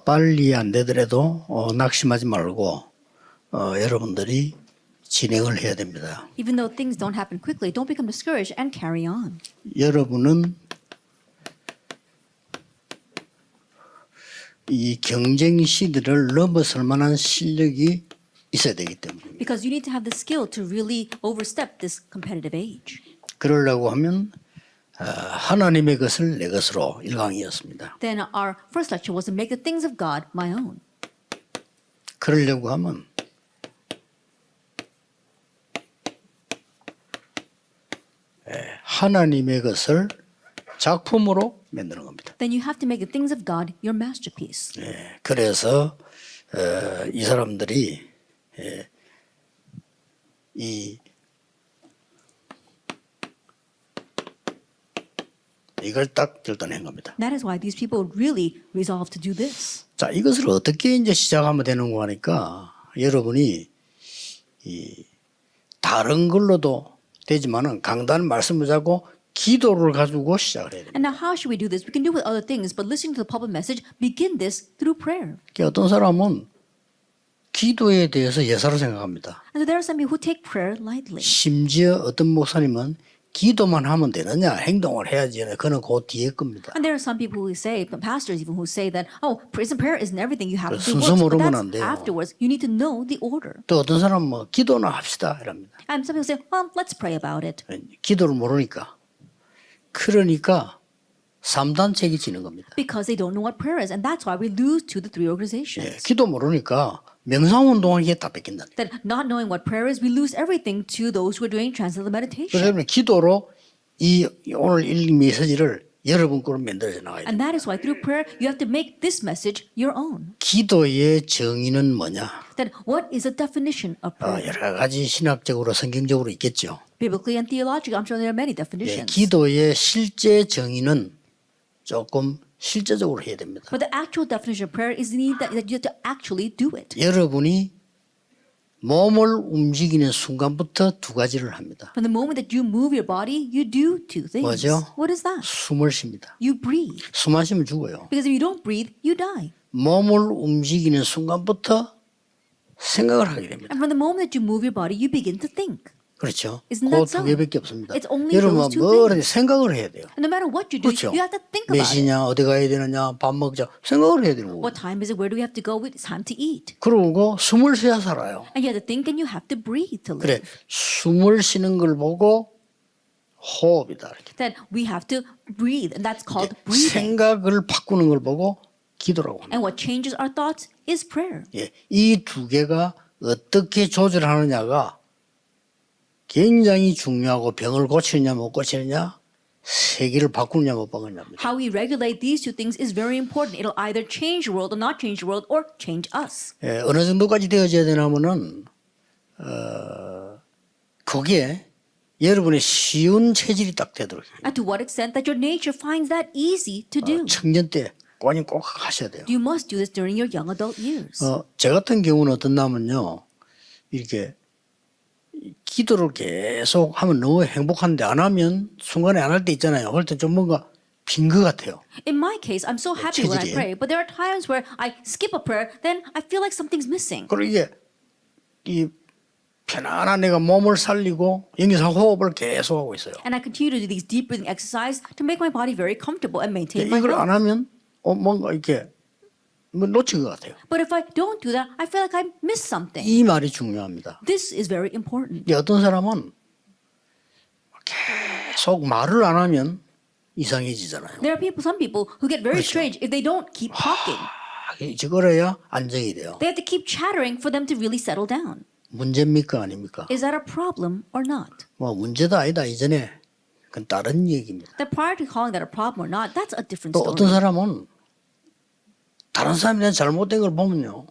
빨리 안 되더라도 낙심하지 말고 여러분들이 진행을 해야 됩니다. Even though things don't happen quickly, don't become discouraged and carry on. 여러분은 이 경쟁 시대를 넘어설 만한 실력이 있어야 되기 때문입니다. Because you need to have the skill to really overstep this competitive age. 그러려고 하면 하나님의 것을 내 것으로 1강이었습니다. Then our first lecture was to make the things of God my own. 그러려고 하면 하나님의 것을 작품으로 만드는 겁니다. Then you have to make the things of God your masterpiece. 그래서 이 사람들이 이걸 딱 결단한 겁니다. That is why these people really resolved to do this. 자, 이것을 어떻게 이제 시작하면 되는 거 하니까 여러분이 이 다른 걸로도 되지만은 강단 말씀을 잡고 기도를 가지고 시작을 해야 됩니다. And now how should we do this? We can do it with other things, but listening to the public message, begin this through prayer. 어떤 사람은 기도에 대해서 예사로 생각합니다. And so there are some people who take prayer lightly. 심지어 어떤 목사님은 기도만 하면 되느냐 행동을 해야지 그는 그 뒤에 겁니다. And there are some people who say, pastors even who say that, oh, praise and prayer isn't everything. You have to do 순서 works, but 모르면 that's 안 돼요. afterwards. You need to know the order. 또 어떤 사람은 뭐 기도나 합시다 이랍니다. And some people say, well, let's pray about it. 기도를 모르니까. 그러니까 3단체가 지는 겁니다. Because they don't know what prayer is. And that's why we lose to the three organizations. 기도 모르니까 명상운동을 이게 다 뺏긴다니까. That not knowing what prayer is, we lose everything to those who are doing transcendental meditation. 그래서 기도로 이 오늘 이 메시지를 여러분 거로 만들어져 나가야 And 됩니다. that is why through prayer, you have to make this message your own. 기도의 정의는 뭐냐? That what is the definition of prayer? 여러 가지 신학적으로 성경적으로 있겠죠. Biblically and theologically, I'm sure there are many definitions. 기도의 실제 정의는 조금 실제적으로 해야 됩니다. But the actual definition of prayer is the need that you have to actually do it. 여러분이 몸을 움직이는 순간부터 두 가지를 합니다. From the moment that you move your body, you do two things. 뭐죠? What is that? 숨을 쉽니다. You breathe. 숨 안 쉬면 죽어요. Because if you don't breathe, you die. 몸을 움직이는 순간부터 생각을 하게 됩니다. And from the moment that you move your body, you begin to think. 그렇죠. Isn't 그 that 두 so? 개밖에 없습니다. It's only 여러분 those two 뭐든지 생각을 해야 돼요. And no matter what you do, 그렇죠. you have to think 몇 about it. 시냐, 어디 가야 되느냐, 밥 먹자 생각을 해야 되는 거고. What time is it? Where do we have to go? It's time to eat. 그러고 숨을 쉬어야 살아요. And you have to think and you have to breathe to 그래, live. 숨을 쉬는 걸 보고 호흡이다. 이렇게. That we have to breathe, and that's called breathing. 생각을 바꾸는 걸 보고 기도라고 합니다. And what changes our thoughts is prayer. 이 두 개가 어떻게 조절하느냐가 굉장히 중요하고 병을 고치느냐 못 고치느냐 세계를 바꾸느냐 못 바꾸느냐입니다. How we regulate these two things is very important. It'll either change the world or not change the world or change us. 어느 정도까지 되어져야 되냐면은 그게 여러분의 쉬운 체질이 딱 되도록 해요. And to what extent that your nature finds that easy to do. 청년 때 꼭 하셔야 돼요. You must do this during your young adult years. 제 같은 경우는 어떻냐면요. 이렇게 기도를 계속 하면 너무 행복한데 안 하면 순간에 안 할 때 있잖아요. 그럴 때 좀 뭔가 빈 것 같아요. In my case, I'm so happy when I 체질이에요. pray, but there are times where I skip a prayer, then I feel like something's missing. 그리고 이게 이 편안한 내가 몸을 살리고 여기서 호흡을 계속 하고 있어요. And I continue to do these deep breathing exercises to make my body very comfortable and maintain my 이걸 health. 안 하면 뭔가 이렇게 뭐 놓친 것 같아요. But if I don't do that, I feel like I missed something. 이 말이 중요합니다. This is very important. 어떤 사람은 계속 말을 안 하면 이상해지잖아요. There are some people who get very 그렇죠. strange if they don't keep talking. 저거래야 안정이 돼요. They have to keep chattering for them to really settle down. 문제입니까 아닙니까? Is that a problem or not? 뭐 문제도 아니다 이전에 그건 다른 얘기입니다. That prior to calling that a problem or not, that's a different 또 어떤 story. 사람은 다른 사람이 잘못된 걸 보면요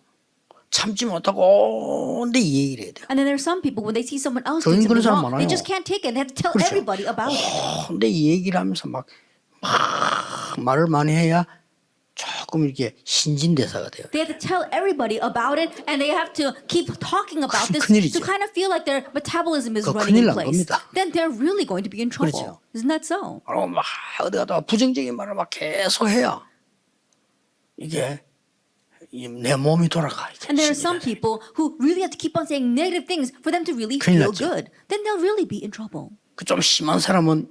참지 못하고 근데 이 얘기를 해야 돼요. And then there are some people when they see someone else 교인 doing 그런 something 사람 wrong, they 많아요. just can't take it. They have to tell 그렇죠. everybody about it. 근데 이 얘기를 하면서 막 말을 많이 해야 조금 이렇게 신진대사가 돼요. They have to tell everybody about it, and they have to keep talking about this 큰일이죠. to kind of feel like their metabolism is 그거 running 큰일 in 난 place. 겁니다. Then they're really going to be in trouble. 그렇죠. Isn't that so? 막 어디 가다가 부정적인 말을 막 계속 해야 이게 내 몸이 돌아가. And there are some people who really have to keep on saying negative things for them to really 큰일 feel 났죠. good. Then they'll really be in trouble. 좀 심한 사람은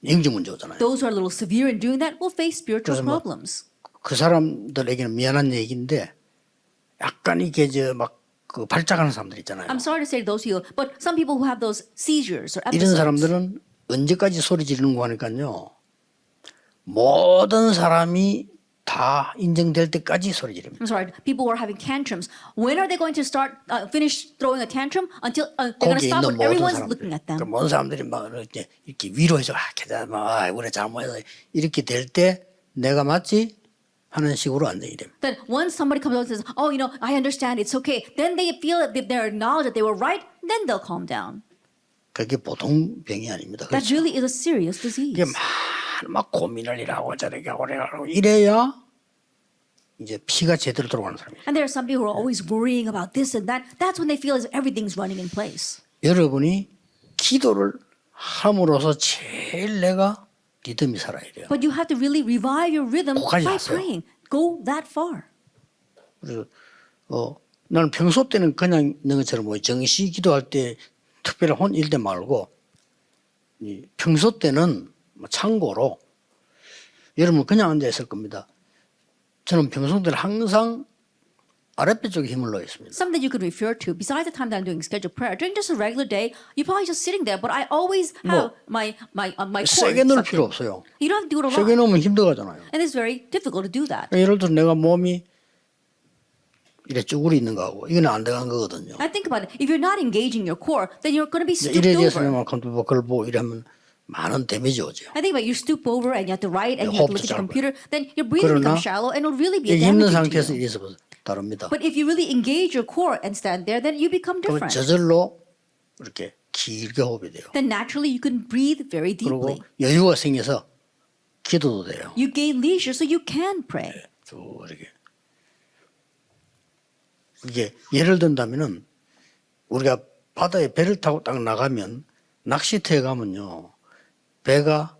영적 문제 오잖아요. Those who are a little severe in doing that will face spiritual 그래서 뭐 problems. 그 사람들에게는 미안한 얘기인데 약간 이게 그 발작하는 사람들 있잖아요. I'm sorry to say to those people, but some people who have those seizures or 이런 episodes, 사람들은 언제까지 소리 지르는 거 하니까요. 모든 사람이 다 인정될 때까지 소리 지릅니다. I'm sorry, people who are having tantrums, when are they going to finish throwing a tantrum until they're going to 거기 stop 있는 when 모든 everyone's 사람들, looking at them? 모든 사람들이 막 이렇게 위로해서 괜찮아, 우리 잘못해서 이렇게 될 때 내가 맞지 하는 식으로 안정이 됩니다. Then once somebody comes out and says, "Oh, I understand, it's okay," then they feel that they're acknowledged that they were right. Then they'll calm down. 그게 보통 병이 아닙니다. That 그렇죠? really is a serious disease. 이게 막 고민을 이라고 저렇게 하고 이래야 이제 피가 제대로 들어가는 사람이에요. And there are some people who are always worrying about this and that. That's when they feel as if everything's running in place. 여러분이 기도를 함으로써 제일 내가 리듬이 살아야 돼요. But you have to really revive your rhythm 거기까지 by 하세요. praying. Go that far. 그래서 나는 평소 때는 그냥 있는 것처럼 뭐 정시 기도할 때 특별히 혼일 때 말고 평소 때는 참고로 여러분 그냥 앉아 있을 겁니다. 저는 평소 때는 항상 아랫배 쪽에 힘을 넣어 있습니다. Something you could refer to besides the time that I'm doing scheduled prayer. During just a regular day, you're probably just sitting there, but I always have my core. 세게 넣을 sucked 필요 in. 없어요. You don't have to do it a 세게 lot. 넣으면 힘들어가잖아요. And it's very difficult to do that. 예를 들어 내가 몸이 이래 쭈그리 있는 거하고 이거는 안 들어간 거거든요. I think about it. If you're not engaging your core, then you're going to be stooped 이래 돼서 over. 내가 컴퓨터 그걸 보고 이러면 많은 데미지 오죠. I think about you stoop over and you have to write and you have to look at your computer, then your breathing 그러나 becomes shallow and it'll really be a 이게 있는 damage to 상태에서 you. 이래서 다릅니다. But if you really engage your core and stand there, then you become 그러면 different. 저절로 이렇게 길게 호흡이 돼요. Then naturally you can breathe very 그리고 deeply. 여유가 생겨서 기도도 돼요. You gain leisure so you can pray. 쭉 이렇게. 이게 예를 든다면은 우리가 바다에 배를 타고 딱 나가면 낚시터에 가면요. 배가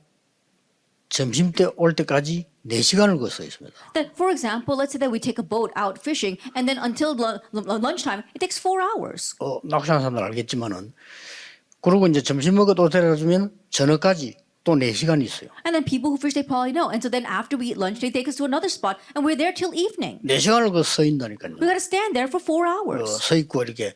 점심때 올 때까지 4시간을 걷어 있습니다. That, for example, let's say that we take a boat out fishing, and then until lunchtime, it takes 4 hours. 낚시하는 사람들 알겠지만은 그리고 이제 점심 먹고 또 데려가주면 저녁까지 또 4시간이 있어요. And then people who fish, they probably know. And so then after we eat lunch, they take us to another spot, and we're there till evening. 4시간을 그 서 있다니까요. We got to stand there for 4 hours. 서 있고 이렇게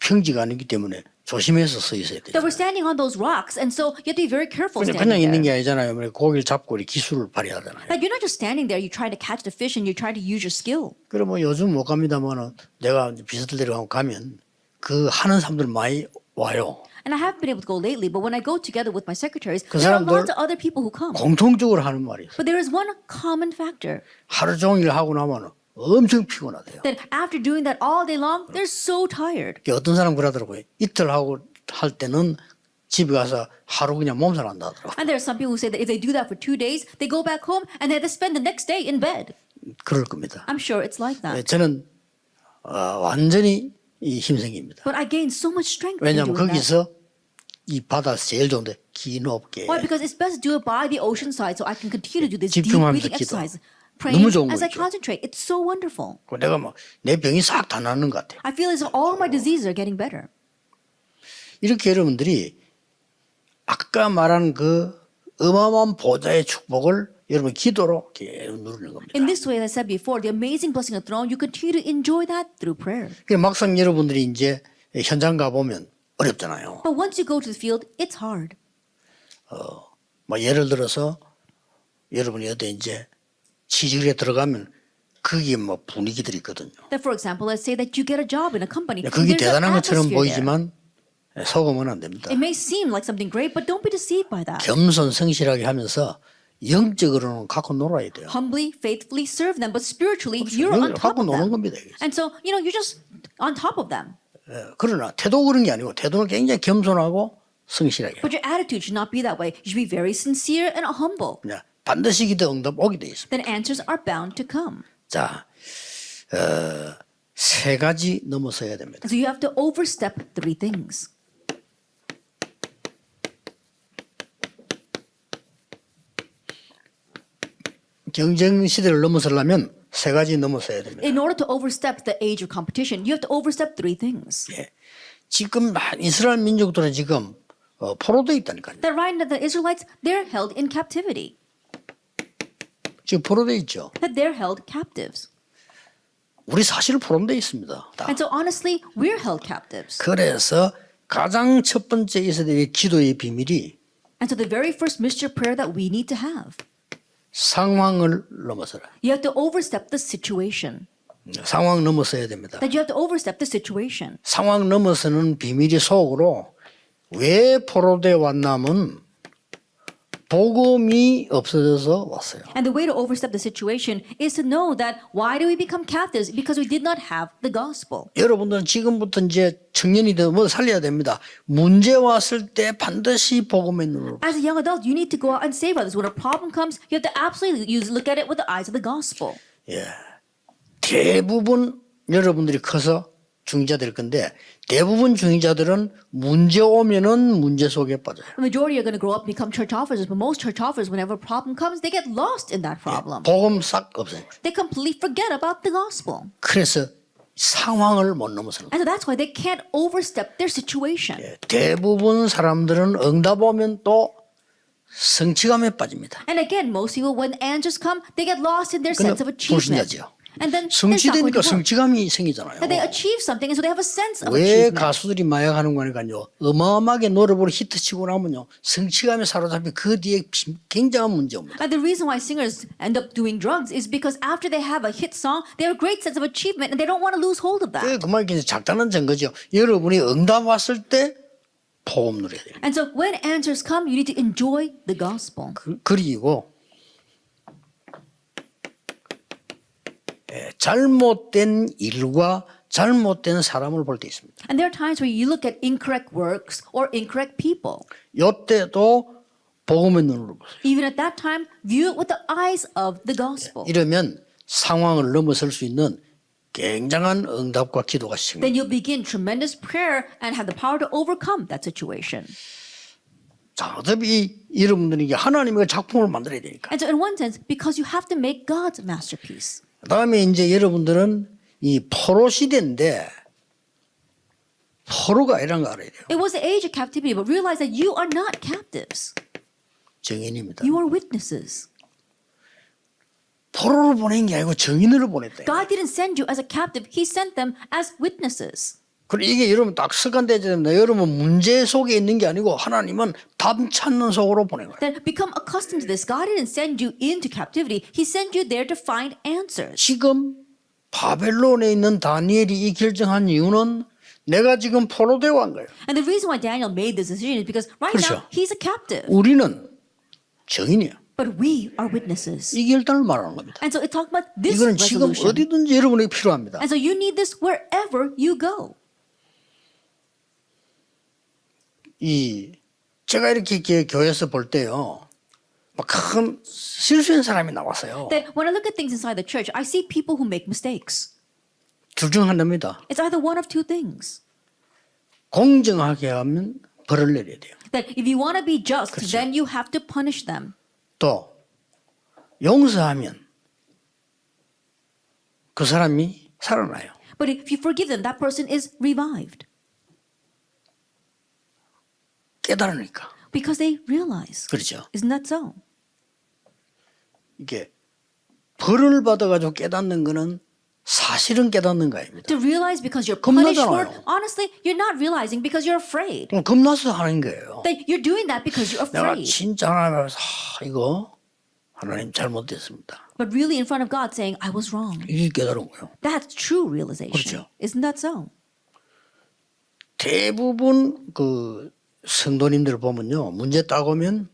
평지가 아니기 때문에 조심해서 서 있어야 돼요. That we're standing on those rocks, and so you have to be very careful 그냥 standing 있는 게 there. 아니잖아요. 고기를 잡고 이렇게 기술을 발휘하잖아요. Like you're not just standing there, you're trying to catch the fish and you're trying to use your skill. 그래 뭐 요즘 못 갑니다만은 내가 비서들 데리고 가면 그 하는 사람들 많이 와요. And I haven't been able to go lately, but when I go together with my secretaries, 그 there are 사람들 lots of other people who come. 공통적으로 하는 말이 있어요. But there is one common factor. 하루 종일 하고 나면 엄청 피곤하대요. That after doing that all day long, they're so tired. 어떤 사람 그러더라고요. 이틀 하고 할 때는 집에 가서 하루 그냥 몸살 난다 하더라고요. And there are some people who say that if they do that for 2 days, they go back home and they have to spend the next day in bed. 그럴 겁니다. I'm sure it's like that. 저는 완전히 이 힘생깁니다. But I gained so much strength in 왜냐하면 doing that. 거기서 이 바다 제일 좋은데 기 높게 Why? Because it's best to do it by the ocean side so I can continue to do this deep 집중하면서 breathing 기도. exercise. 너무 Praying 좋은 as I 거죠. concentrate. It's so wonderful. 내가 막 내 병이 싹 다 낫는 것 같아요. I feel as if all my diseases are getting better. 이렇게 여러분들이 아까 말한 그 어마어마한 보좌의 축복을 여러분 기도로 계속 누리는 겁니다. In this way, as I said before, the amazing blessing of the throne, you continue to enjoy that through prayer. 막상 여러분들이 이제 현장 가보면 어렵잖아요. But once you go to the field, it's hard. 뭐 예를 들어서 여러분이 어디 이제 취직에 들어가면 거기에 뭐 분위기들이 있거든요. That, for example, let's say that you get a job in a company. 그게 There's an 대단한 것처럼 atmosphere there. 보이지만 속으면 안 됩니다. It may seem like something great, but don't be deceived by that. 겸손 성실하게 하면서 영적으로는 갖고 놀아야 돼요. Humbly, faithfully serve them, but spiritually, you're on top 갖고 of 노는 them. 겁니다. And so, you're just on top of them. 그러나 태도 그런 게 아니고 태도는 굉장히 겸손하고 성실하게. But your attitude should not be that way. You should be very sincere and humble. 반드시 기도 응답 오게 돼 있습니다. Then answers are bound to come. 자, 3가지 넘어서야 됩니다. So you have to overstep 3 things. 경쟁 시대를 넘어서려면 세 가지 넘어서야 됩니다. In order to overstep the age of competition, you have to overstep three things. 예. 지금 이스라엘 민족들은 지금 포로되어 있다니까요. That right now the Israelites, they're held in captivity. 지금 포로되어 있죠. That they're held captives. 우리 사실 포로되어 있습니다. 다. And so honestly, we're held captives. 그래서 가장 첫 번째 있어야 될 기도의 비밀이 And so the very first mystery prayer that we need to have, 상황을 넘어서라. you have to overstep the situation. 상황 넘어서야 됩니다. That you have to overstep the situation. 상황 넘어서는 비밀이 속으로 왜 포로되어 왔냐면 복음이 없어져서 왔어요. And the way to overstep the situation is to know that why do we become captives? Because we did not have the gospel. 여러분들은 지금부터 이제 청년이 되면 살려야 됩니다. 문제 왔을 때 반드시 복음의 눈으로. As a young adult, you need to go out and save others. When a problem comes, you have to absolutely look at it with the eyes of the gospel. 예. 대부분 여러분들이 커서 중의자 될 건데 대부분 중의자들은 문제 오면은 문제 속에 빠져요. The majority are going to grow up and become church officers, but most church officers, whenever a problem comes, they get lost in that problem. 복음 싹 없어요. They completely forget about the gospel. 그래서 상황을 못 넘어서는 거예요. And so that's why they can't overstep their situation. 대부분 사람들은 응답 오면 또 성취감에 빠집니다. And again, most people, when answers come, they get lost in their 그냥 sense of achievement. 불신자죠. And then it's not going 성취되니까 to work. 성취감이 생기잖아요. And they achieve something, and so they have a sense of 왜 achievement. 가수들이 마약하는 거니까요. 어마어마하게 노래 부르고 히트치고 나면요. 성취감에 사로잡혀 그 뒤에 굉장한 문제 옵니다. And the reason why singers end up doing drugs is because after they have a hit song, they have a great sense of achievement, and they don't want to lose hold of that. 그만 이제 작다는 증거죠. 여러분이 응답 왔을 때 복음 누려야 돼요. And so when answers come, you need to enjoy the gospel. 그리고 잘못된 일과 잘못된 사람을 볼 때 있습니다. And there are times where you look at incorrect works or incorrect people. 이때도 복음의 눈으로 보세요. Even at that time, view it with the eyes of the gospel. 이러면 상황을 넘어설 수 있는 굉장한 응답과 기도가 시작됩니다. Then you'll begin tremendous prayer and have the power to overcome that situation. 자, 어차피 여러분들이 이게 하나님의 작품을 만들어야 되니까. And so in one sense, because you have to make God's masterpiece. 그다음에 이제 여러분들은 이 포로 시대인데 포로가 아니라는 거 알아야 돼요. It was the age of captivity, but realize that you are not captives. 증인입니다. You are witnesses. 포로를 보낸 게 아니고 증인으로 보냈다. God didn't send you as a captive. He sent them as witnesses. 그리고 이게 여러분 딱 습관되어야 됩니다. 여러분 문제 속에 있는 게 아니고 하나님은 답 찾는 속으로 보낸 거예요. Then become accustomed to this. God didn't send you into captivity. He sent you there to find answers. 지금 바벨론에 있는 다니엘이 이 결정한 이유는 내가 지금 포로되어 간 거예요. And the reason why Daniel made this decision is because right 그렇죠. now he's a captive. 우리는 증인이야. But we are witnesses. 이 결단을 말하는 겁니다. And so it talks about this 이거는 지금 resolution. 어디든지 여러분에게 필요합니다. And so you need this wherever you go. 제가 이렇게 교회에서 볼 때요, 막 큰 실수한 사람이 나왔어요. That when I look at things inside the church, I see people who make mistakes. 둘 중 하나입니다. It's either one of two things. 공정하게 하면 벌을 내려야 돼요. That if you want to be just, 그렇죠. then you have to punish them. 또 용서하면 그 사람이 살아나요. But if you forgive them, that person is revived. 깨달으니까. Because they realize. 그렇죠. Isn't that so? 이게 벌을 받아가지고 깨닫는 거는 사실은 깨닫는 거입니다. To realize because you're punished for it, 겁나잖아요. honestly, you're not realizing because you're afraid. 겁나서 하는 거예요. That you're doing that because you're 내가 afraid. 진짜 하나님 앞에서 이거 하나님 잘못됐습니다. But really in front of God saying, I was wrong. 이게 깨달은 거예요. That's true realization. 그렇죠. Isn't that so? 대부분 그 성도님들 보면요, 문제 딱 오면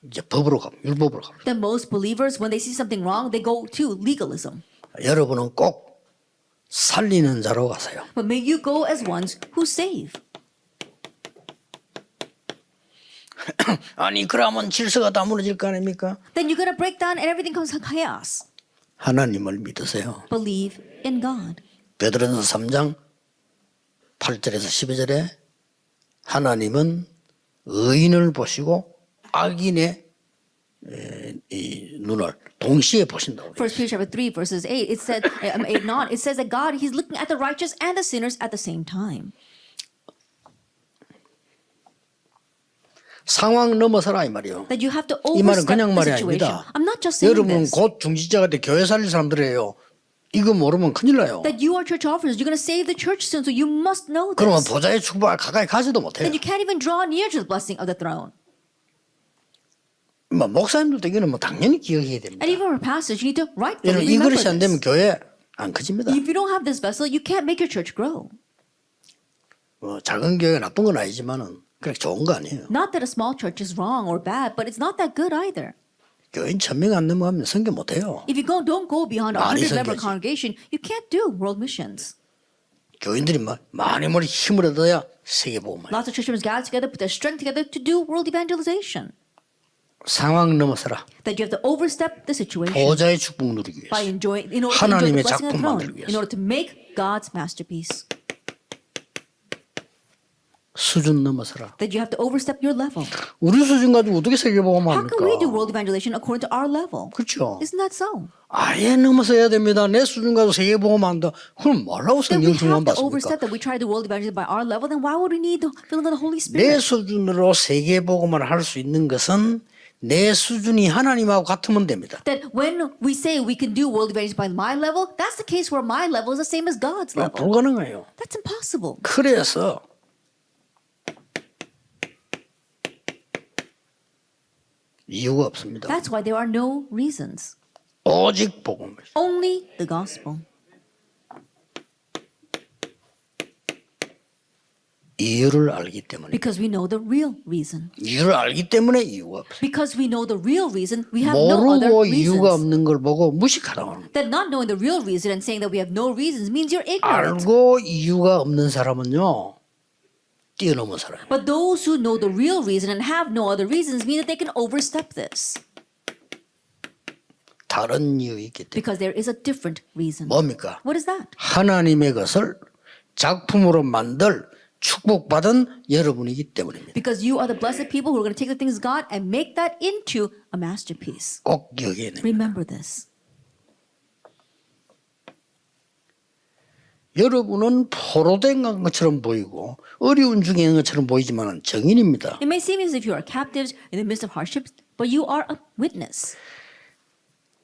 이제 법으로 갑니다. 율법으로 갑니다. Then most believers, when they see something wrong, they go to legalism. 여러분은 꼭 살리는 자로 가세요. But may you go as ones who save. 아니 그러면 질서가 다 무너질 거 아닙니까? Then you're going to break down and everything comes to chaos. 하나님을 믿으세요. Believe in God. 베드로전서 3장 8절에서 12절에 하나님은 의인을 보시고 악인의 이 눈을 동시에 보신다고. First Peter chapter 3 verses 8, it said, 8 not, it says that God, He's looking at the righteous and the sinners at the same time. 상황 넘어서라 이 말이요. That you have to 이 말은 overstep 그냥 the 말이 situation. 아닙니다. I'm not just saying 여러분은 this. 곧 중직자가 돼 교회 살릴 사람들이에요. 이거 모르면 큰일 나요. That you are church officers. You're going to save the church soon, so you must know 그러면 this. 보좌의 축복을 가까이 가지도 못해요. Then you can't even draw near to the blessing of the throne. 뭐 목사님들도 이거는 뭐 당연히 기억해야 됩니다. And even for pastors, you need to 여러분 rightfully 이 remember 그릇이 안 되면 this. 교회 안 커집니다. If you don't have this vessel, you can't make your church grow. 뭐 작은 교회가 나쁜 건 아니지만은 그렇게 좋은 거 아니에요. Not that a small church is wrong or bad, but it's not that good either. 교인 1000명 안 넘어가면 선교 못해요. If you don't go beyond a 많이 100-member 섬겨야지. congregation, you can't do world missions. 교인들이 많이 힘을 얻어야 세계복음을. Lots of church members gather together, put their strength together to do world evangelization. 상황 넘어서라. That you have to overstep the situation 보좌의 축복 누리기 by 위해서. enjoying, in order to enjoy the 하나님의 blessing of the 작품 throne, 만들기 위해서. in order to make God's masterpiece. 수준 넘어서라. That you have to overstep your level. 우리 수준 가지고 어떻게 세계복음을 How can we do 합니까? world evangelization according to our level? 그렇죠. Isn't that so? 아예 넘어서야 됩니다. 내 수준 가지고 세계복음 한다. 그럼 뭐라고 Then we 성경 중만 have to 받습니까? overstep that we try to do world evangelism by our level, then why would we need the filling of the Holy 내 Spirit? 수준으로 세계복음을 할 수 있는 것은 내 수준이 하나님하고 같으면 됩니다. That when we say we can do world evangelism by my level, that's the case where my level is the same as God's level. 불가능해요. That's impossible. 그래서 이유가 없습니다. That's why there are no reasons. 오직 복음. Only the gospel. 이유를 알기 때문에. Because we know the real reason. 이유를 알기 때문에 이유가 없어요. Because we know the real reason, we have no other 모르고 이유가 reasons. 없는 걸 보고 무식하다고 합니다. That not knowing the real reason and saying that we have no reasons means you're ignorant. 알고 이유가 없는 사람은요. 뛰어넘은 사람. But those who know the real reason and have no other reasons mean that they can overstep this. 다른 이유 있기 때문에. Because there is a different reason. 뭡니까? What is that? 하나님의 것을 작품으로 만들 축복받은 여러분이기 때문입니다. Because you are the blessed people who are going to take the things of God and make that into a masterpiece. 꼭 기억해야 됩니다. Remember this. 여러분은 포로된 것처럼 보이고 어려운 중에 있는 것처럼 보이지만 정인입니다. It may seem as if you are captives in the midst of hardships, but you are a witness.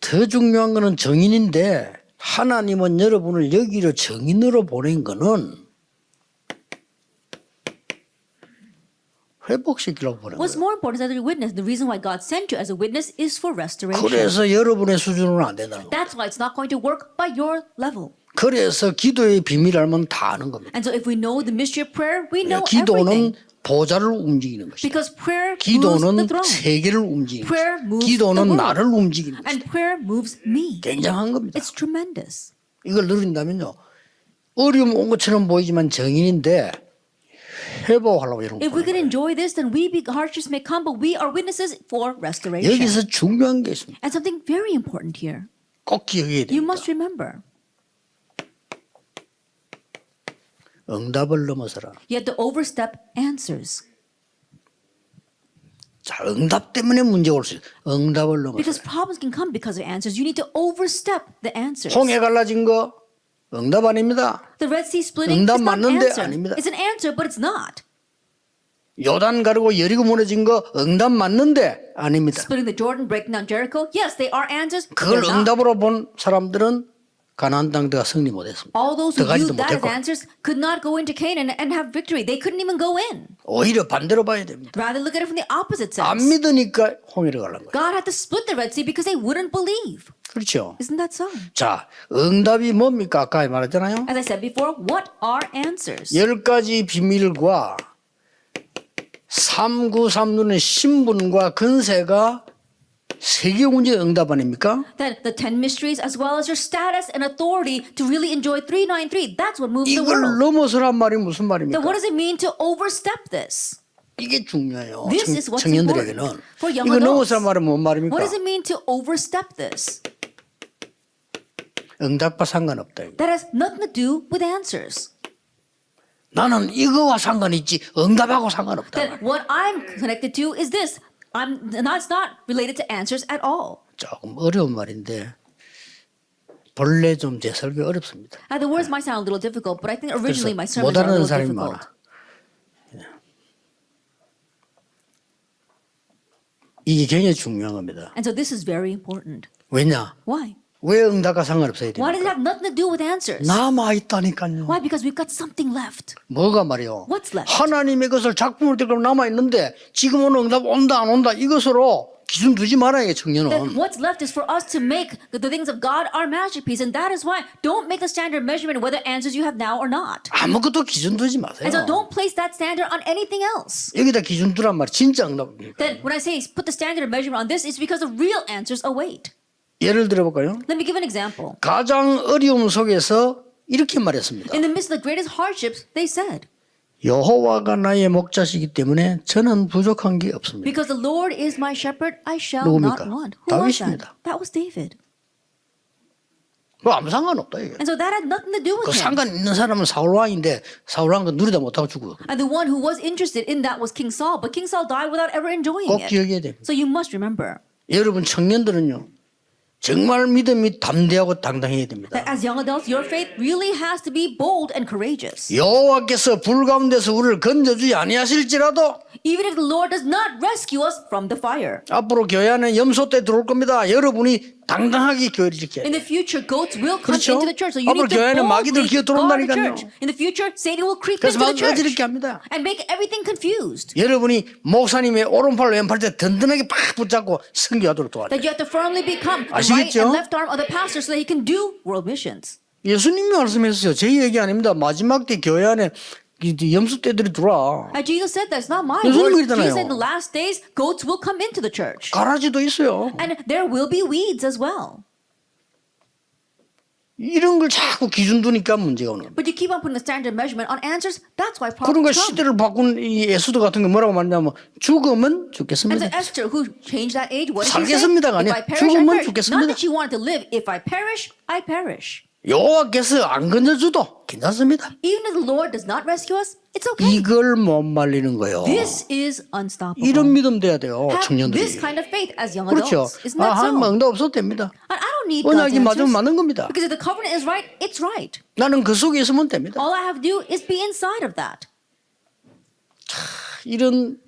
더 중요한 것은 정인인데 하나님은 여러분을 여기로 정인으로 보낸 것은 회복시키려고 보낸 What's 거예요. more important is that you're a witness. The reason why God sent you as a witness is for restoration. 그래서 여러분의 수준으로는 안 된다는 거예요. That's why it's not going to work by your level. 그래서 기도의 비밀을 알면 다 아는 겁니다. And so if we know the mystery of prayer, we know 기도는 everything. 보좌를 움직이는 것이다. Because prayer moves 기도는 the throne. 세계를 움직이는 Prayer 것이다. moves 기도는 the world. 나를 움직이는 것이다. And prayer moves me. 굉장한 겁니다. It's tremendous. 이걸 누린다면요. 어려움 온 것처럼 보이지만 정인인데 회복하려고 이런 If we 거. can enjoy this, then hardships may come, but we are witnesses for restoration. 여기서 중요한 게 있습니다. And something very important here. 꼭 기억해야 You 됩니다. must remember. 응답을 넘어서라. You have to overstep answers. 자, 응답 때문에 문제가 올 수 있어요. 응답을 Because 넘어서라. problems can come because of answers. You need to overstep the answers. 홍해 갈라진 거 응답 아닙니다. The Red Sea splitting 응답 is not an 맞는데 answer. 아닙니다. It's an answer, but it's not. 요단 가르고 여리고 무너진 거 응답 맞는데 아닙니다. Splitting the Jordan, breaking down Jericho. Yes, they are answers, but 그걸 they're not. 응답으로 본 사람들은 가나안 땅 들어가 승리 못했습니다. All those who 들어가지도 viewed that as 못했고 answers could not go into Canaan and have victory. They couldn't even go in. 오히려 반대로 봐야 됩니다. Rather, look at it from the opposite 안 sense. 믿으니까 홍해를 가는 거예요. God had to split the Red Sea because they wouldn't believe. 그렇죠. Isn't that so? 자, 응답이 뭡니까? 아까 말했잖아요. As I said before, what are answers? 10가지 비밀과 393눈의 신분과 근세가 세계 문제 응답 아닙니까? That the 10 mysteries as well as your status and authority to really enjoy 393. That's what moves the 이걸 world. 넘어서란 말이 무슨 Then 말입니까? what does it mean to overstep this? 이게 중요해요. This is what's 청년들에게는. important for young 이거 adults. 넘어서란 말은 뭔 말입니까? What does it mean to overstep this? 응답과 상관없다. That has nothing to do with answers. 나는 이거와 상관있지 응답하고 상관없다. That what I'm connected to is this. It's not related to answers at all. 조금 어려운 말인데 본래 좀 제 설교 어렵습니다. The words might sound a little difficult, but I think originally my 못 sermons are a 알아듣는 little 사람이 difficult. 많아. 이게 굉장히 중요한 겁니다. And so this is very important. 왜냐? Why? 왜 응답과 상관없어야 Why does it 됩니까? have nothing to do with answers? 남아 있다니까요. Why? Because we've got something left. 뭐가 말이요? What's left? 하나님의 것을 작품을 들고 남아 있는데 지금 오늘 응답 온다 안 온다 이것으로 기준 두지 말아요, 청년은. Then what's left is for us to make the things of God our masterpiece, and that is why don't make the standard measurement whether answers you have now or not. 아무것도 기준 두지 마세요. And so don't place that standard on anything else. 여기다 기준 두란 말 진짜 응답입니까? Then when I say put the standard measurement on this, it's because the real answers await. 예를 들어볼까요? Let me give an example. 가장 어려움 속에서 이렇게 말했습니다. In the midst of the greatest hardships, they said, 여호와가 나의 목자시기 때문에 저는 부족한 게 없습니다. because the Lord is my shepherd, I shall 누굽니까? not want. Who was that? 다윗입니다. That was David. 그 아무 상관없다 이게. And so that had nothing to do 그 with him. 상관 있는 사람은 사울 왕인데 사울 왕은 누리다 못하고 죽어. And the one who was interested in that was King Saul, but King Saul died without ever enjoying 꼭 it. 기억해야 됩니다. So you must remember 여러분 청년들은요 정말 믿음이 담대하고 당당해야 됩니다. that as young adults, your faith really has to be bold and courageous. 여호와께서 불 가운데서 우리를 건져주지 아니하실지라도 Even if the Lord does not rescue us from the fire. 앞으로 교회 안에 염소 때 들어올 겁니다. 여러분이 당당하게 교회를 지켜야 In 돼요. the future, goats will come 그렇죠? into the church. So you 앞으로 need to 교회 안에 마귀들 boldly 기어 guard the 들어온다니까요. church. In the future, Satan will creep 그래서 into the 막 church 어지럽게 합니다. and make everything confused. 여러분이 목사님의 오른팔 왼팔 때 든든하게 팍 붙잡고 선교하도록 도와줘요. That you have to firmly become the right 아시겠죠? and left arm of the pastor so that he can do world missions. 예수님이 말씀했어요. 제 얘기 아닙니다. 마지막 때 교회 안에 염소 떼들이 들어와. Jesus said that. It's not my 예수님이 words. 그랬잖아요. Jesus said in the last days, goats will come into the church. 가라지도 있어요. And there will be weeds as well. 이런 걸 자꾸 기준 두니까 문제가 오는 거예요. But you keep on putting the standard measurement on answers. That's why 그러니까 problems come. 시대를 바꾼 이 에스더 같은 게 뭐라고 말하냐면 죽으면 And 죽겠습니다. so Esther, who changed that age, what did she say? 살겠습니다가 If 아니라 I perish, I 죽으면 perish. 죽겠습니다. Not that she wanted to live. If I perish, I perish. 여호와께서 안 건져줘도 괜찮습니다. Even if the Lord does not rescue us, it's okay. 이걸 못 말리는 거예요. This is unstoppable. 이런 믿음 돼야 돼요. Have 청년들이. this kind of faith as young 그렇죠. adults. Isn't that 하나님 so? 응답 없어도 됩니다. And I don't need God's 언약이 맞으면 answers. 맞는 겁니다. Because if the covenant is right, it's right. 나는 그 속에 있으면 됩니다. All I have to do is be inside of that. 이런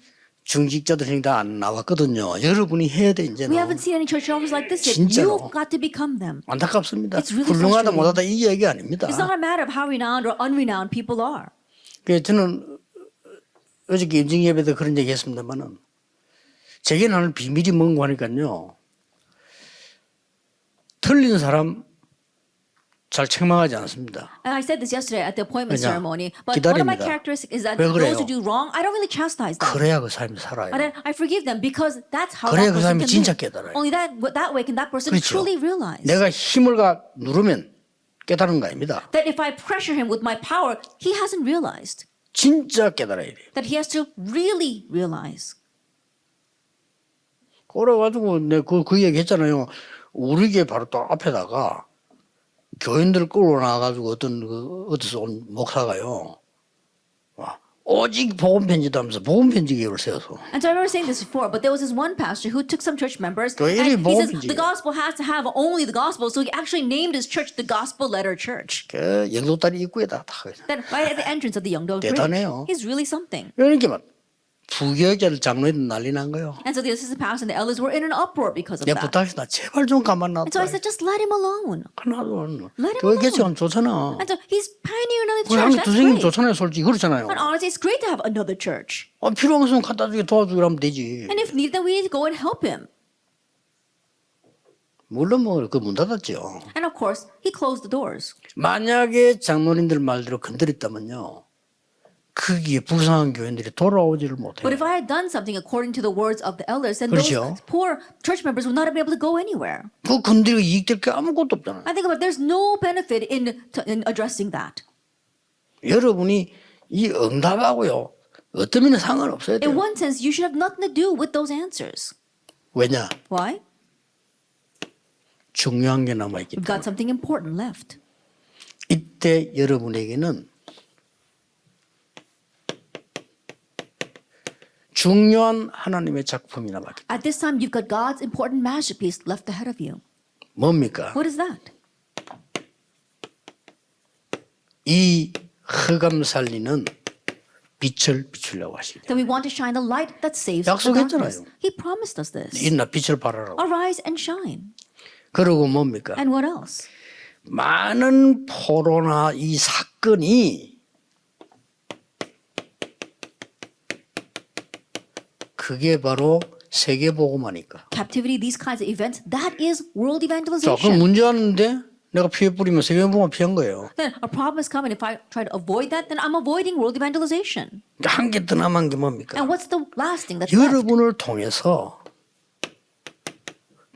중직자들이 다 안 나왔거든요. 여러분이 해야 돼 We 이제는. haven't seen any church officers like this yet. 진짜로. You've got to become them. 안타깝습니다. It's really 훌륭하다 frustrating. 못하다 이 얘기 아닙니다. It's not a matter of how renowned or unrenowned people are. 그래서 저는 어저께 임증 예배도 그런 얘기 했습니다만은 제게 나는 비밀이 뭔가 하니까요. 틀린 사람 잘 책망하지 않습니다. And I said this yesterday at the appointment 그냥 ceremony. But one of my 기다립니다. characteristics is that 왜 those 그래요? who do wrong, I don't really chastise them. 그래야 그 사람이 살아요. And then I forgive them because that's how 그래야 that 그 person 사람이 can 진짜 live. 깨달아요. Only that way can that person 그렇죠. truly realize 내가 힘을 누르면 깨달은 거 아닙니다. that if I pressure him with my power, he hasn't realized. 진짜 깨달아야 돼요. That he has to really realize. 그래가지고 내가 그 얘기 했잖아요. 우리 교회 바로 또 앞에다가 교인들 끌고 나와가지고 어디서 온 목사가요. 와, 오직 복음 편지도 하면서 복음 편지 교회를 세워서. And so I remember saying this before, but there was this one pastor who took some church members 그 and 일이 he says 복음이지. the gospel has to have only the gospel, so he actually named his church the Gospel Letter Church. 그 영도다리 입구에다 다. Then right at the entrance of the Yeongdo Bridge, 대단해요. he's really something. 그러니까 막 부교육자들 장로애들 난리 난 거예요. And so the assistant pastor and the elders were in an uproar because of 내가 that. 부탁해서 나 제발 좀 가만 And so 놔둬. I said, just let him alone. 하나도 Let him 교회 alone. 개척하면 좋잖아. And so he's pioneering another 우리 church. 한국 That's 선생님 great. 좋잖아요, 솔직히 그렇잖아요. And honestly, it's great to have another church. 필요한 것은 갖다 주게 도와주기로 하면 되지. And if needed, then we need to go and help him. 물론 그 문 닫았죠. And of course, he closed the doors. 만약에 장로님들 말대로 건드렸다면요. 거기에 불쌍한 교인들이 돌아오지를 못해요. But if I had done something according to the words of the elders, then 그렇죠. those poor church members would not have been able to go anywhere. 그 건드리고 이익될 게 아무것도 없잖아요. I think about it, there's no benefit in addressing that. 여러분이 이 응답하고요. 어떤 면에 상관없어야 돼요. In one sense, you should have nothing to do with those answers. 왜냐? Why? 중요한 게 남아있기 We've 때문에. got something important left. 이때 여러분에게는 중요한 하나님의 작품이 남았기 때문에. At this time, you've got God's important masterpiece left ahead of you. 뭡니까? What is that? 이 흑암 살리는 빛을 비추려고 하시기 That we want to shine the light that saves the 약속했잖아요. darkness. He promised us this. 있나 빛을 발하라고. Arise and shine. 그리고 뭡니까? And what else? 많은 포로나 이 사건이 그게 바로 세계복음화니까. Captivity, these kinds of events, that is world 자, 그럼 evangelization. 문제 왔는데 내가 피해 뿌리면 세계복음화 피한 거예요. Then a problem is coming. If I try to avoid that, then I'm avoiding world evangelization. 한 개 더 남은 게 뭡니까? And what's the last thing that's left? 여러분을 통해서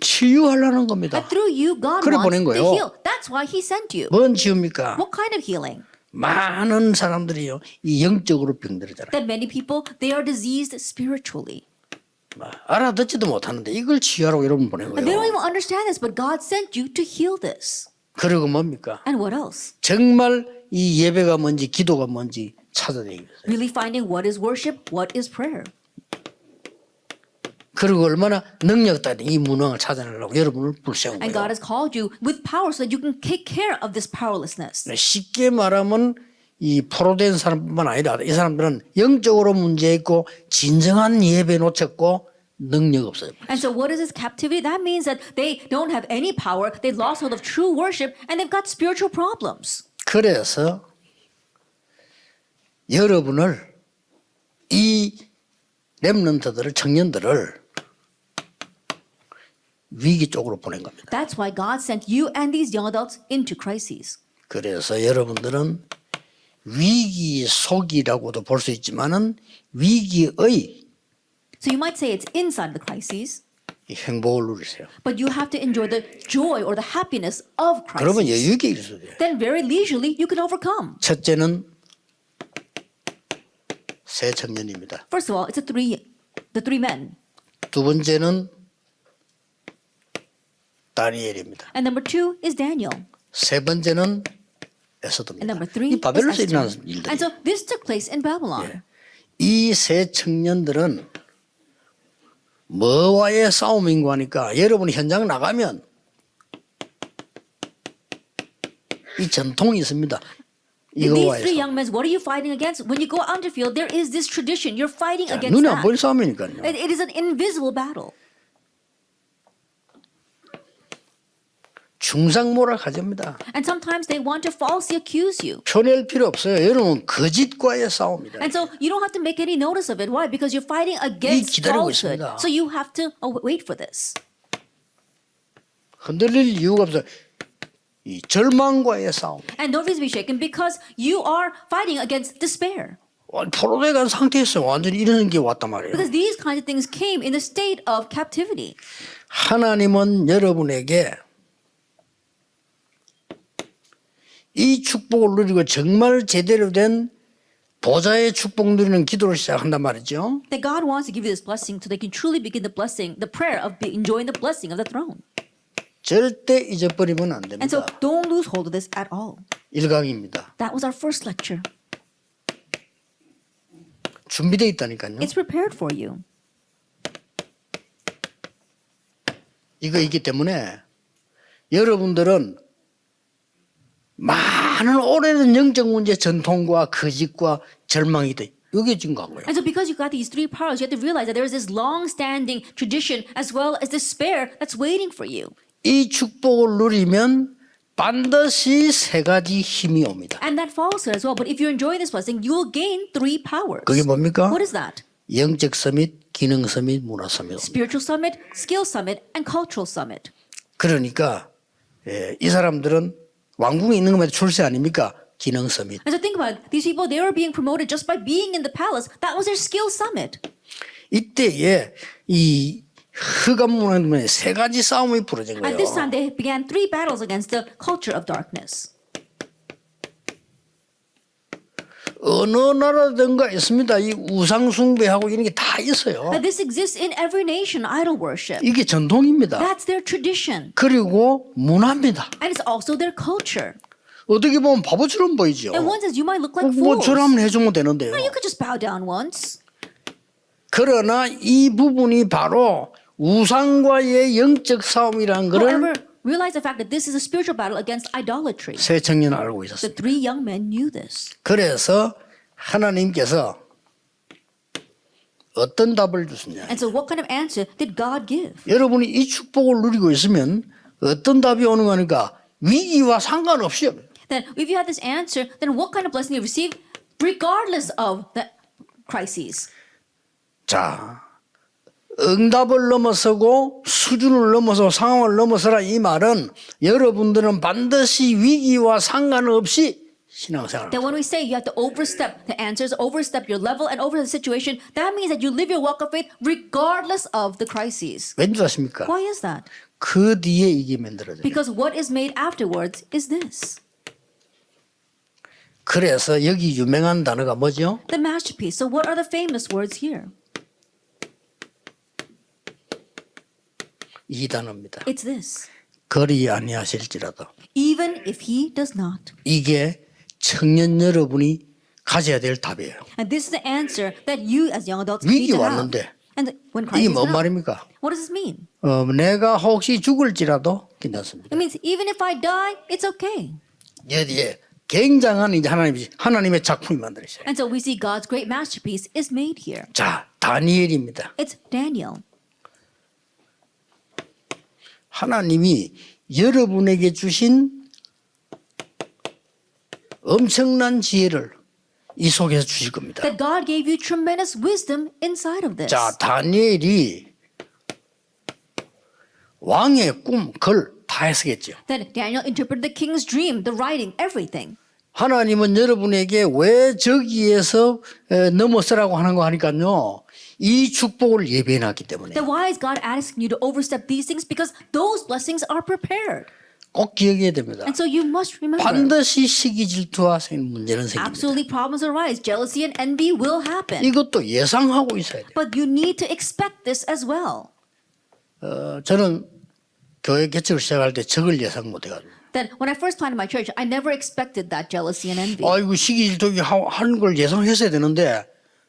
치유하려는 겁니다. And through you, God 그래 wants 보낸 to 거예요. heal. That's why He sent you. 뭔 치유입니까? What kind of healing? 많은 사람들이요, 이 영적으로 병들잖아요. That many people, they are diseased spiritually. 알아듣지도 못하는데 이걸 치유하라고 여러분 보낸 And they don't 거예요. even understand this, but God sent you to heal this. 그리고 뭡니까? And what else? 정말 이 예배가 뭔지 기도가 뭔지 찾아내기 위해서. Really finding what is worship, what is prayer. 그리고 얼마나 능력다니 이 무능을 찾아내려고 여러분을 불세운 And God 거예요. has called you with power so that you can take care of this powerlessness. 쉽게 말하면 이 포로된 사람뿐만 아니라 이 사람들은 영적으로 문제 있고 진정한 예배 놓쳤고 능력 없어요. And so what is this captivity? That means that they don't have any power, they lost hold of true worship, and they've got spiritual problems. 그래서 여러분을 이 렘넌트들을 청년들을 위기 쪽으로 보낸 겁니다. That's why God sent you and these young adults into crises. 그래서 여러분들은 위기 속이라고도 볼 수 있지만은 위기의 So you might say it's inside the crises, 이 행복을 누리세요. but you have to enjoy the joy or the happiness of 그러면 crises. 여유 있게 일수 돼요. Then very leisurely you can overcome. 첫째는 새 청년입니다. First of all, it's the three men. 두 번째는 다니엘입니다. And number two is Daniel. 세 번째는 And 에스더입니다. number three 이 is 바벨론에서 Esther. 일어나는 일들이. And so this took place in Babylon. 이 세 청년들은 뭐와의 싸움인가 하니까 여러분이 현장 나가면 이 전통이 있습니다. These 이거와의 three 싸움. young men, what are you fighting against? When you go out into the field, there is this tradition. You're fighting against 눈에 안 that. 보일 싸움이니까요. It is an invisible battle. 중상모라 가집니다. And sometimes they want to falsely accuse you. 표낼 필요 없어요. 여러분 거짓과의 싸움이다. And so you don't have to make any notice of it. Why? Because you're fighting against 기다리고 falsehood. 있습니다. So you have to wait for this. 흔들릴 이유가 없어요. 이 절망과의 싸움. And don't be shaken because you are fighting against despair. 포로돼 간 상태에서 완전히 이런 게 왔단 말이에요. Because these kinds of things came in the state of captivity. 하나님은 여러분에게 이 축복을 누리고 정말 제대로 된 보좌의 축복 누리는 기도를 시작한단 말이죠. That God wants to give you this blessing so they can truly begin the blessing, the prayer of enjoying the blessing of the throne. 절대 잊어버리면 안 And so 됩니다. don't lose hold of this at all. 1강입니다. That was our first lecture. 준비되어 있다니까요. It's prepared for you. 이거 있기 때문에 여러분들은 많은 오래된 영적 문제 전통과 거짓과 절망이 있다. 이게 지금 간 거예요. And so because you got these three powers, you have to realize that there is this long-standing tradition as well as despair that's waiting for you. 이 축복을 누리면 반드시 세 가지 힘이 옵니다. And that falls here as well. But if you're enjoying this blessing, you will gain three powers. 그게 뭡니까? What is that? 영적 서밋, 기능 서밋, 문화 서밋. Spiritual summit, skill summit, and cultural summit. 그러니까 이 사람들은 왕궁에 있는 것만 출세 아닙니까? 기능 서밋. And so think about it. These people, they were being promoted just by being in the palace. That was their skill summit. 이때에 이 흑암 문화에 세 가지 싸움이 벌어진 At 거예요. this time, they began three battles against the culture of darkness. 어느 나라든가 있습니다. 이 우상 숭배하고 이런 게 다 있어요. That this exists in every nation, idol worship. 이게 전통입니다. That's their tradition. 그리고 문화입니다. And it's also their culture. 어떻게 보면 바보처럼 보이죠. And one says you might look like 뭐 fools. 저라면 해주면 되는데요. You could just bow down once. 그러나 이 부분이 바로 우상과의 영적 싸움이라는 것을 However, realize the fact that this is a spiritual battle against idolatry. 세 청년은 알고 The 있었습니다. three young men knew this. 그래서 하나님께서 어떤 답을 주시냐. And so what kind of answer did God give? 여러분이 이 축복을 누리고 있으면 어떤 답이 오는 거니까 위기와 상관없이요. Then if you have this answer, then what kind of blessing you receive regardless of the crises? 자, 응답을 넘어서고 수준을 넘어서 상황을 넘어서라 이 말은 여러분들은 반드시 위기와 상관없이 신앙생활을 Then when we say you have to overstep the answers, overstep your level and over the situation, that means that you live your walk of faith regardless of the crises. 왠지 아십니까? Why is that? 그 뒤에 이게 만들어져요. Because what is made afterwards is this. 그래서 여기 유명한 단어가 뭐죠? The masterpiece. So what are the famous words here? 이 단어입니다. It's this. 그리 아니하실지라도 Even if he does not. 이게 청년 여러분이 가져야 될 답이에요. And this is the answer that you as young adults 위기 need to have. 왔는데 And when 이게 crisis 뭔 comes, 말입니까? what does this mean? 내가 혹시 죽을지라도 괜찮습니다. It means even if I die, it's okay. 여기에 굉장한 이제 하나님의 작품이 만들어져요. And so we see God's great masterpiece is made here. 자, 다니엘입니다. It's Daniel. 하나님이 여러분에게 주신 엄청난 지혜를 이 속에서 주실 겁니다. That God gave you tremendous wisdom inside of this. 자, 다니엘이 왕의 꿈, 글 다 해석했죠. That Daniel interpreted the king's dream, the writing, everything. 하나님은 여러분에게 왜 저기에서 넘어서라고 하는 거 하니까요. 이 축복을 예배해놨기 때문에. Then why is God asking you to overstep these things? Because those blessings are prepared. 꼭 기억해야 됩니다. And so you must remember. 반드시 시기 질투와 문제는 생깁니다. Absolutely problems arise. Jealousy and envy will happen. 이것도 예상하고 있어야 돼요. But you need to expect this as well. 저는 교회 개척을 시작할 때 적을 예상 못 해가지고. Then when I first planted my church, I never expected that jealousy and envy. 아이고 시기 질투 하는 걸 예상했어야 되는데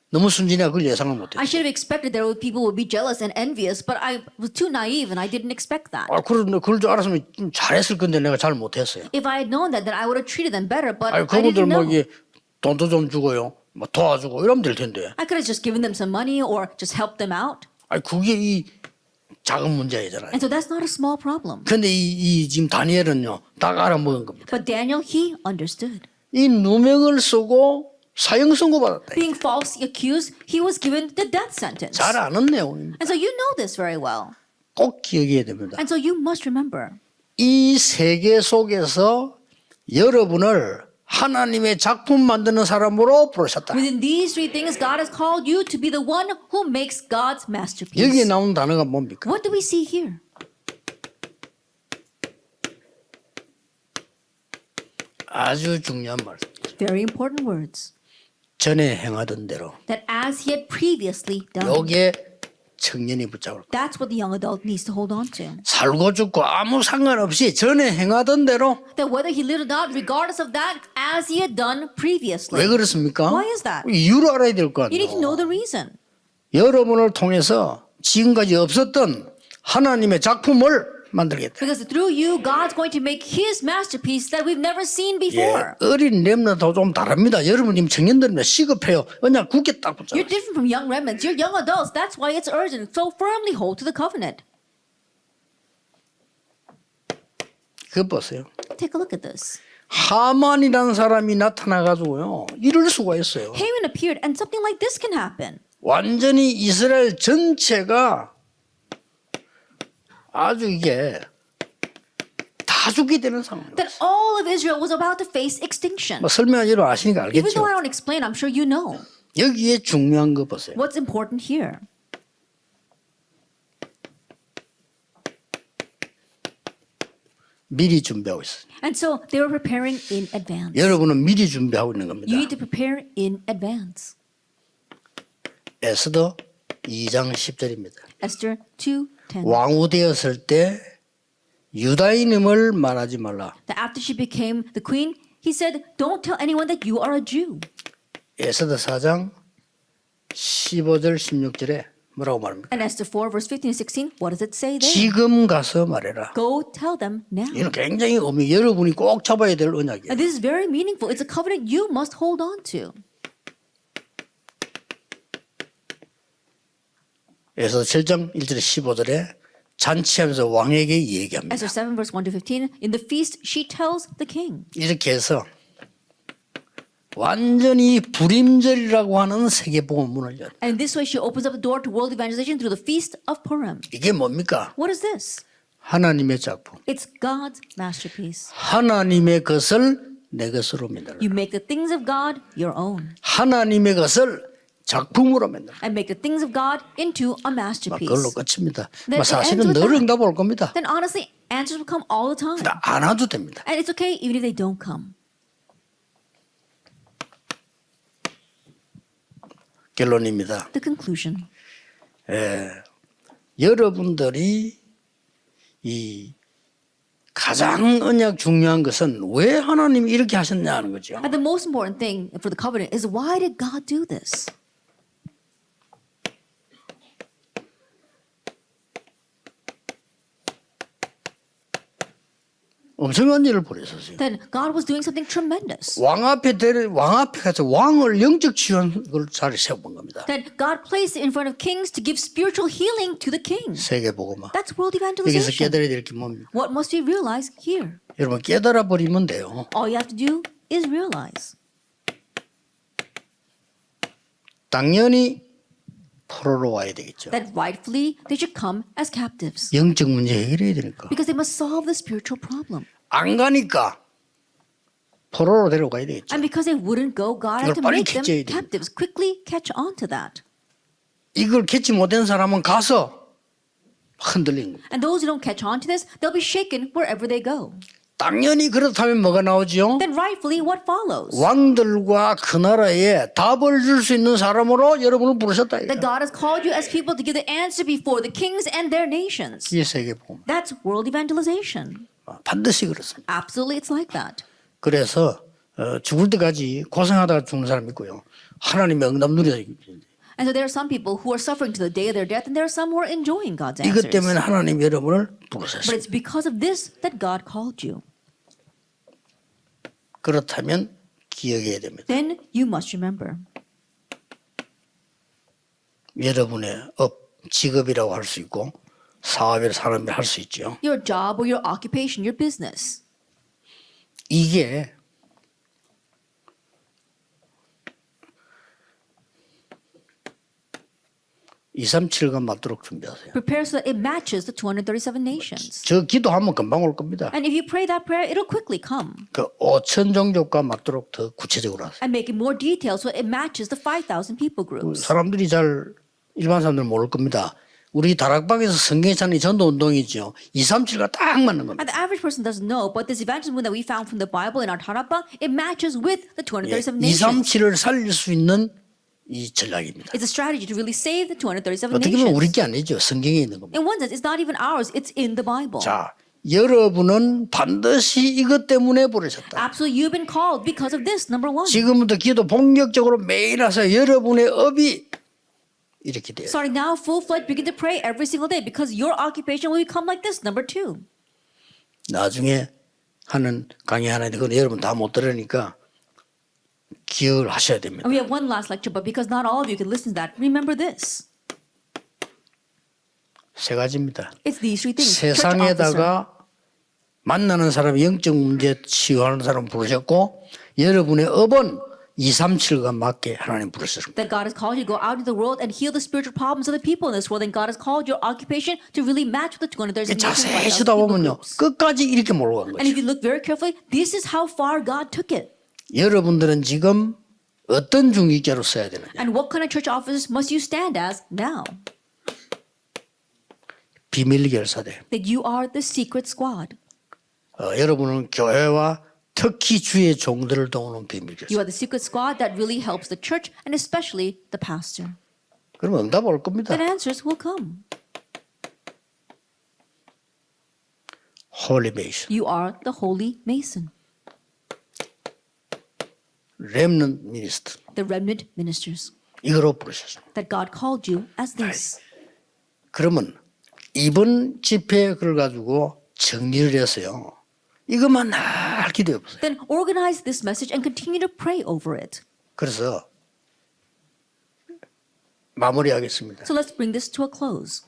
너무 순진해 그걸 예상을 못 I 했어요. should have expected that people would be jealous and envious, but I was too naive and I didn't expect that. 그런데 그럴 줄 알았으면 좀 잘했을 건데 내가 잘 못했어요. If I had known that, then I would have treated them better, but 아니 I 그분들 didn't 뭐 know. 이게 돈도 좀 주고요, 뭐 도와주고 이러면 될 텐데. I could have just given them some money or just helped them out. 아니 그게 이 작은 문제이잖아요. And so that's not a small problem. 근데 이 지금 다니엘은요 딱 알아먹은 겁니다. But Daniel, he understood. 이 누명을 쓰고 사형 선고 받았다. Being falsely accused, he was given the death sentence. 잘 아는 내용입니다. And so you know this very well. 꼭 기억해야 됩니다. And so you must remember. 이 세계 속에서 여러분을 하나님의 작품 만드는 사람으로 부르셨다. Within these three things, God has called you to be the one who makes God's masterpiece. 여기에 나온 단어가 뭡니까? What do we see here? 아주 중요한 말씀. Very important words. 전에 행하던 대로. That as he had previously done. 여기에 청년이 붙잡을 거예요. That's what the young adult needs to hold on to. 살고 죽고 아무 상관없이 전에 행하던 대로. That whether he lived or not, regardless of that, as he had done previously. 왜 그렇습니까? Why is that? 이유를 알아야 될 거 You need to 아니에요. know the reason. 여러분을 통해서 지금까지 없었던 하나님의 작품을 만들겠다. Because through you, God's going to make his masterpiece that we've never seen before. 어린 렘넌트도 좀 다릅니다. 여러분 지금 청년들은 시급해요. 그냥 굳게 딱 붙잡아요. You're different from young remnants. You're young adults. That's why it's urgent. So firmly hold to the covenant. 그거 보세요. Take a look at this. 하만이라는 사람이 나타나가지고요. 이럴 수가 있어요. Haman appeared and something like this can happen. 완전히 이스라엘 전체가 아주 이게 다 죽게 되는 상황이에요. That all of Israel was about to face extinction. 뭐 설명하지로 아시니까 Even though I 알겠죠. don't explain, I'm sure you know. 여기에 중요한 거 보세요. What's important here? 미리 준비하고 있어요. And so they were preparing in advance. 여러분은 미리 준비하고 있는 겁니다. You need to prepare in advance. 에스더 2장 10절입니다. Esther 2:10. 왕후 되었을 때 유다인임을 말하지 말라. That after she became the queen, he said, "Don't tell anyone that you are a Jew." 에스더 4장 15절 16절에 뭐라고 말합니까? And Esther 4, verse 15 and 16, what does it say there? 지금 가서 말해라. Go tell them now. 이는 굉장히 여러분이 꼭 잡아야 될 언약이에요. And this is very meaningful. It's a covenant you must hold on to. 그래서 7장 1절에 15절에 잔치하면서 왕에게 얘기합니다. Esther 7, verse 1 to 15, in the feast she tells the king. 이렇게 해서 완전히 불임절이라고 하는 세계복음 문을 열어요. And in this way she opens up the door to world evangelization through the feast of Purim. 이게 뭡니까? What is this? 하나님의 작품. It's God's masterpiece. 하나님의 것을 내 것으로 만들라. You make the things of God your own. 하나님의 것을 작품으로 만들라. And make the things of God into a masterpiece. 그걸로 끝입니다. Then it 사실은 ends with 늘 that. 응답 올 겁니다. Then honestly, answers will come all the time. 안 와도 됩니다. And it's okay even if they don't come. 결론입니다. The conclusion. 여러분들이 이 가장 언약 중요한 것은 왜 하나님이 이렇게 하셨냐 하는 거죠. And the most important thing for the covenant is why did God do this? 엄청난 일을 벌였었어요. Then God was doing something tremendous. 왕 앞에 가서 왕을 영적 치유하는 자리에 세워본 겁니다. Then God placed it in front of kings to give spiritual healing to the king. 세계복음화. That's world 여기서 evangelization. 깨달아야 될 게 뭡니까? What must we realize here? 여러분 깨달아 버리면 돼요. All you have to do is realize. 당연히 포로로 와야 되겠죠. That rightfully they should come as captives. 영적 문제 해결해야 되니까. Because they must solve the spiritual problem. 안 가니까 포로로 데려가야 되겠죠. And because they wouldn't go, God had to 이걸 빨리 make them 캐치해야 됩니다. captives. Quickly catch on to that. 이걸 캐치 못한 사람은 가서 흔들린 겁니다. And those who don't catch on to this, they'll be shaken wherever they go. 당연히 그렇다면 뭐가 나오죠? Then rightfully what follows? 왕들과 그 나라에 답을 줄 수 있는 사람으로 여러분을 부르셨다. That God has called you as people to give the answer before the kings and their nations. 이게 세계복음. That's world evangelization. 반드시 그렇습니다. Absolutely, it's like that. 그래서 죽을 때까지 고생하다가 죽는 사람이 있고요. 하나님의 응답 누려서 And so there are some people who are suffering to the day of their death, and there are some who are enjoying God's 이것 answers. 때문에 하나님 여러분을 But 부르셨어요. it's because of this that God called you. 그렇다면 기억해야 됩니다. Then you must remember. 여러분의 직업이라고 할 수 있고 사업이라 산업이라 할 수 있죠. Your job or your occupation, your business. 이게 (237과) 맞도록 준비하세요. Prepare so that it matches the 237 nations. 저 기도하면 금방 올 겁니다. And if you pray that prayer, it'll quickly come. 그 5천 종족과 맞도록 더 구체적으로 하세요. And make it more detailed so it matches the 5,000 people groups. 사람들이 일반 사람들은 모를 겁니다. 우리 다락방에서 성경에 찾는 전도 운동이죠. 237과 딱 맞는 겁니다. And the average person doesn't know, but this evangelism that we found from the Bible in our Tarapa, it matches with the 237 nations. 237을 살릴 수 있는 이 전략입니다. It's a strategy to really save the 237 어떻게 보면 우리 nations. 게 아니죠. 성경에 있는 겁니다. In one sense, it's not even ours, it's in the Bible. 자, 여러분은 반드시 이것 때문에 부르셨다. Absolutely, you've been called because of this, number one. 지금부터 기도 본격적으로 매일 하세요. 여러분의 업이 이렇게 돼요. Starting now, full-fledged, begin to pray every single day because your occupation will become like this, number two. 나중에 하는 강의 하나 있는데 그건 여러분 다 못 들으니까 기억을 하셔야 됩니다. And we have one last lecture, but because not all of you can listen to that, remember this. 세 가지입니다. It's these three things. 세상에다가 만나는 사람 영적 문제 치유하는 사람 부르셨고 여러분의 업은 237과 맞게 하나님 부르셨습니다. That God has called you to go out into the world and heal the spiritual problems of the people in this world. And God has called your occupation to really match with the 237 자세히 쳐다보면요. 끝까지 이렇게 몰고 간 And if 거죠. you look very carefully, this is how far God took it. 여러분들은 지금 어떤 중직자로 써야 되느냐. And what kind of church offices must you stand as now? 비밀 결사대. That you are the secret squad. 여러분은 교회와 특히 주의 종들을 도우는 비밀 결사. You are the secret squad that really helps the church and especially the pastor. 그러면 응답 올 겁니다. Then answers will come. Holy Mason. You are the holy mason, Remnant Minister. the remnant ministers. 이거로 부르셨습니다. that God called you as this. 그러면 이번 집회에 그걸 가지고 정리를 해서요. 이것만 날 기도해 보세요. Then organize this message and continue to pray over it. 그래서 마무리하겠습니다. So let's bring this to a close.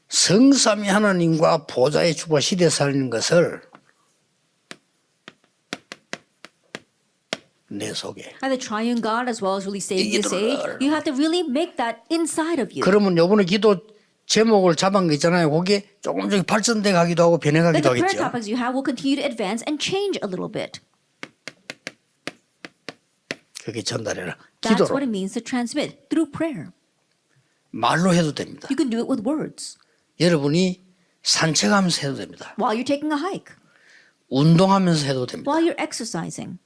성삼위 하나님과 보좌의 주와 시대 살리는 것을 내 속에. And the triune God as well as really saving this age, you have to really make that inside of you. 그러면 요번에 기도 제목을 잡은 거 있잖아요. 거기에 조금씩 발전돼 가기도 하고 Then 변해가기도 the prayer 하겠죠. topics you have will continue to advance and change a little bit. 그게 전달해라. That's what 기도로. it means to transmit through prayer. 말로 해도 됩니다. You can do it with words 여러분이 산책하면서 해도 됩니다. while you're taking a hike, 운동하면서 해도 됩니다. while you're exercising,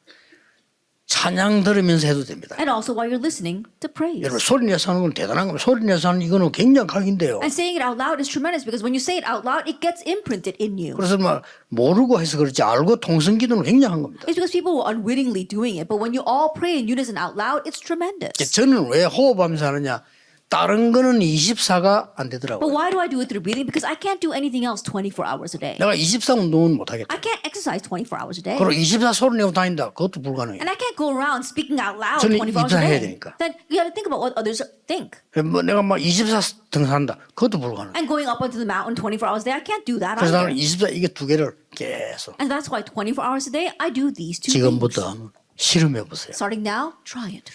찬양 들으면서 해도 됩니다. and also while you're listening to praise. 여러분 소리 내서 하는 건 대단한 겁니다. 소리 내서 하는 이거는 굉장히 각인데요. And saying it out loud is tremendous because when you say it out loud, it gets imprinted in you. 그래서 막 모르고 해서 그렇지 알고 통성기도는 굉장한 겁니다. It's because people were unwittingly doing it, but when you all pray in unison out loud, it's tremendous. 저는 왜 호흡하면서 하느냐? 다른 거는 24가 안 But 되더라고요. why do I do it through breathing? Because I can't do anything else 24 hours a day. 내가 24 운동은 못하겠다. I can't exercise 24 hours a day. 그리고 24 소리 내고 다닌다. 그것도 불가능해요. And I can't go around speaking out loud 저는 24 hours a 입사해야 day. 되니까. Then you have to think about what others think. 뭐 내가 막 24 등산한다. 그것도 불가능해요. And going up onto the mountain 24 hours a day, I can't do that 그래서 either. 나는 24 이게 두 개를 계속 And that's why 24 hours a day, I do these two things. 지금부터 실험해 보세요. Starting now, try it.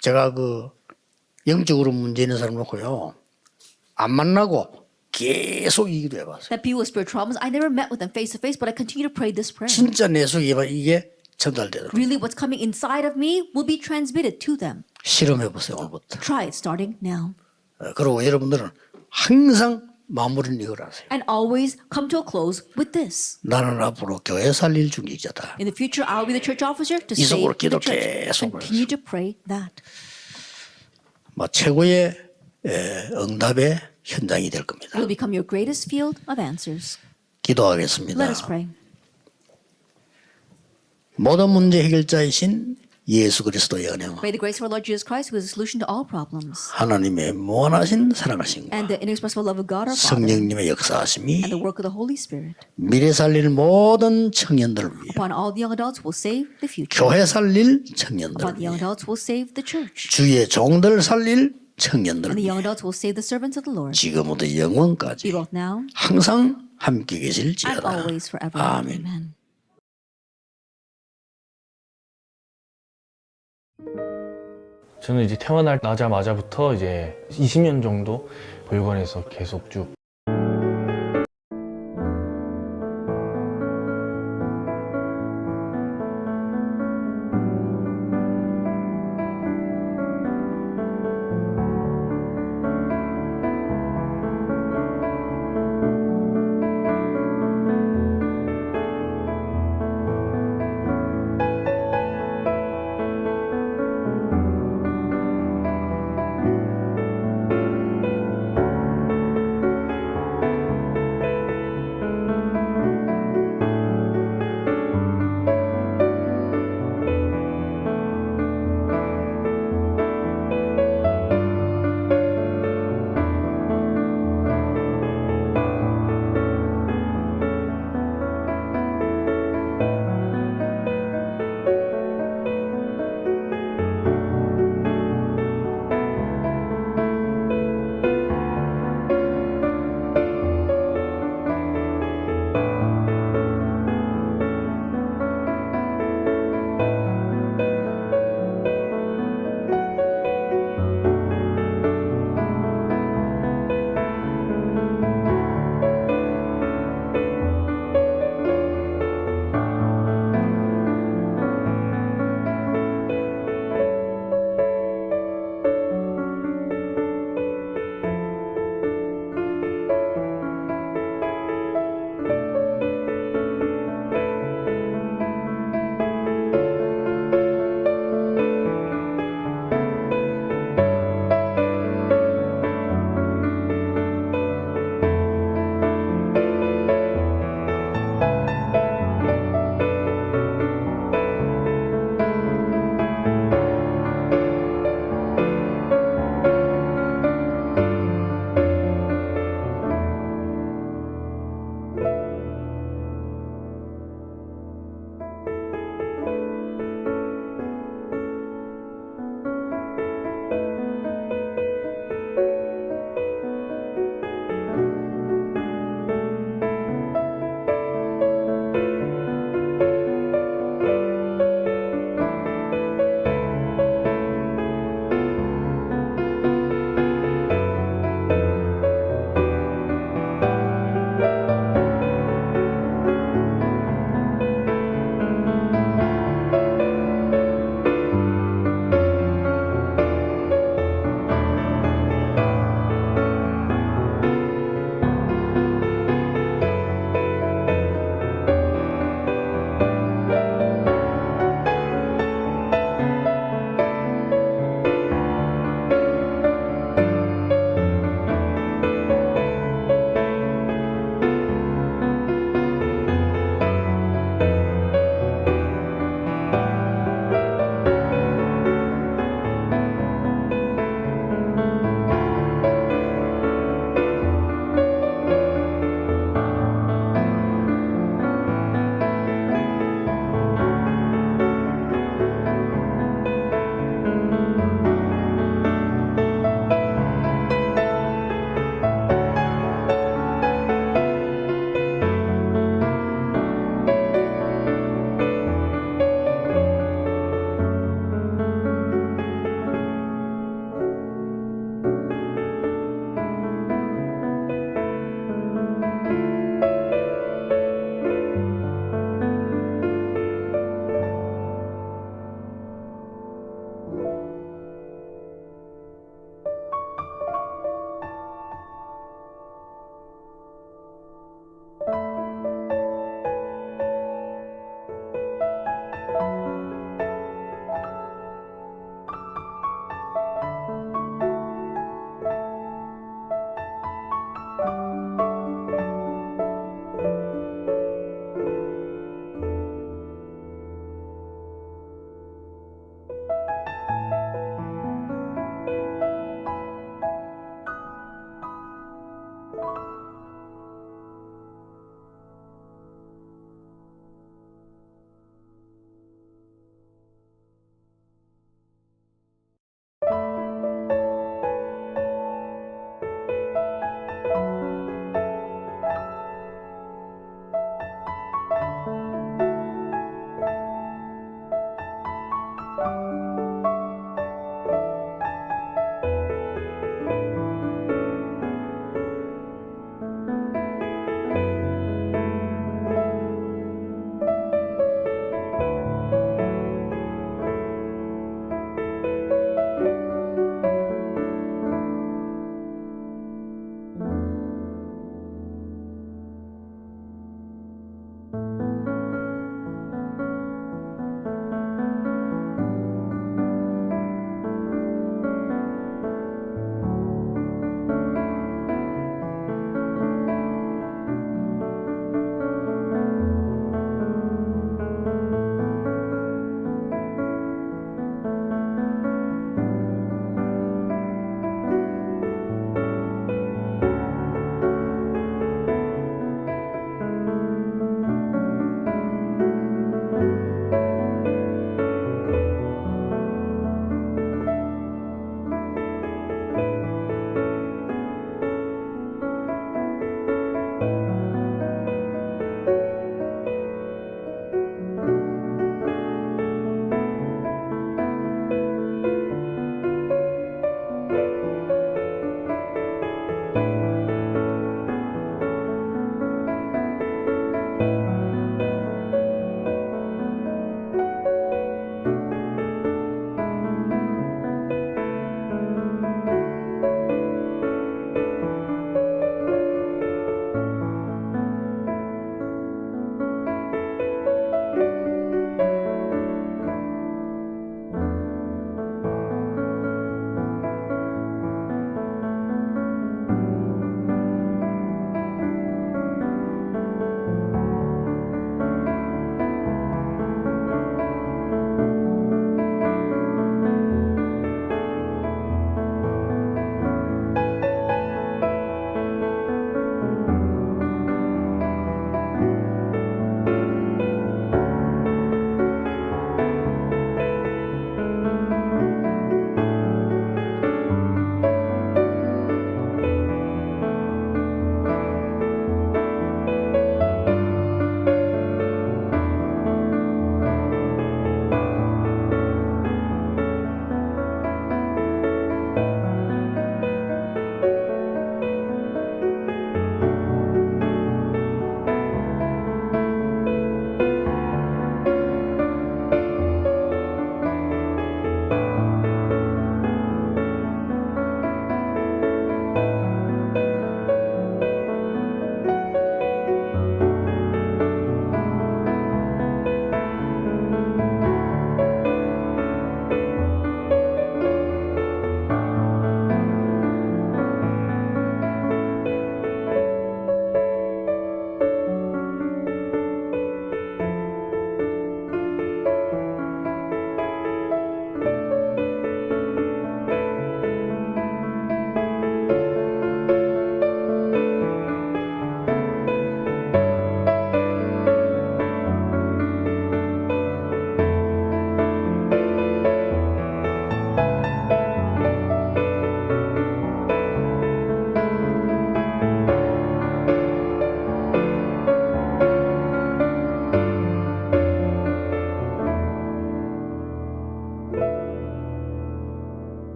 제가 그 영적으로 문제 있는 사람 놓고요. 안 만나고 계속 이 기도 해봤어요. That people with spiritual problems, I never met with them face to face, but I continue to pray this prayer. 진짜 내 속에 이게 전달되도록 Really, what's coming inside of me will be transmitted to them. 실험해 보세요. 오늘부터. Try it starting now. 그리고 여러분들은 항상 마무리는 이걸 하세요. And always come to a close with this. 나는 앞으로 교회 살릴 중직자다. In the future, I'll be the church officer to 이 속으로 save the 기도 church. 계속 Continue to pray that. 뭐 최고의 응답의 현장이 될 겁니다. It will become your greatest field of answers. 기도하겠습니다. Let us pray. 모든 문제 해결자이신 예수 그리스도의 은혜와 May the grace of our Lord Jesus Christ, who is the solution to all problems, 하나님의 무한하신 사랑하심과 and the inexpressible love of God our Father, 성령님의 역사하심이 and the work of the Holy Spirit, 미래 살릴 모든 청년들을 위해 upon all the young adults who will save the future, 교회 살릴 upon 청년들을 the young 위해 adults who will save the church, 주의 종들 살릴 청년들을 and the young 위해 adults who will save the servants of the Lord, 지금부터 be 영원까지 both now 항상 함께 and 계실지어다. always forever. 아멘. Amen. 저는 이제 태어나자마자부터 이제 20년 정도 보육원에서 계속 쭉